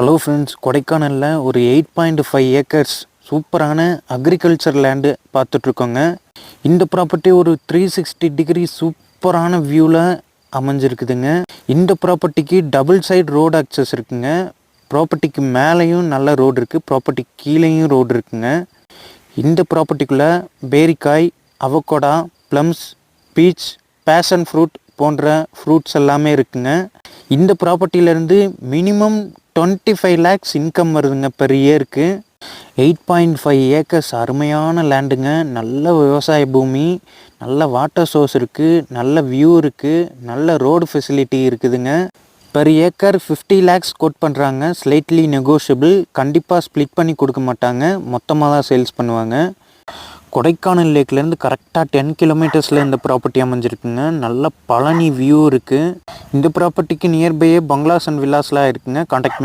Hello friends, கொடைக்கானலில் ஒரு 8.5 acres சூப்பரான அக்ரிகல்ச்சர் லேண்டு பார்த்துட்ருக்கோங்க. இந்த ப்ராப்பர்ட்டி ஒரு 360 டிகிரி சூப்பரான வியூவில் அமைஞ்சிருக்குதுங்க. இந்த ப்ராப்பர்ட்டிக்கு டபுள் சைடு ரோடு அக்சஸ் இருக்குங்க. ப்ராப்பர்ட்டிக்கு மேலேயும் நல்ல ரோடு இருக்குது, ப்ராப்பர்ட்டி கீழேயும் ரோடு இருக்குங்க. இந்த ப்ராப்பர்ட்டிக்குள்ளே பேரிக்காய், avocado, plums, peach, passion fruit போன்ற ஃப்ரூட்ஸ் எல்லாமே இருக்குங்க. இந்த ப்ராப்பர்ட்டியிலேருந்து மினிமம் 25 lakhs இன்கம் வருதுங்க பெர் இயருக்கு. 8.5 ஏக்கர்ஸ் அருமையான லேண்டுங்க. நல்ல விவசாய பூமி, நல்ல வாட்டர் சோர்ஸ் இருக்குது, நல்ல வியூ இருக்குது, நல்ல ரோடு ஃபெசிலிட்டி இருக்குதுங்க. பெர் ஏக்கர் 50 lakhs கோட் பண்ணுறாங்க. Slightly negotiable. கண்டிப்பாக ஸ்ப்ளிட் பண்ணி கொடுக்க மாட்டாங்க, மொத்தமாக தான் சேல்ஸ் பண்ணுவாங்க. கொடைக்கானல் லேக்லேருந்து கரெக்டாக 10 கிலோமீட்டர்ஸில் இந்த ப்ராப்பர்ட்டி அமைஞ்சிருக்குங்க. நல்ல பழனி வியூ இருக்குது. இந்த ப்ராப்பர்ட்டிக்கு நியர்பையே பங்களாஸ் அண்ட் வில்லாஸ்லாம் இருக்குங்க. கான்டாக்ட்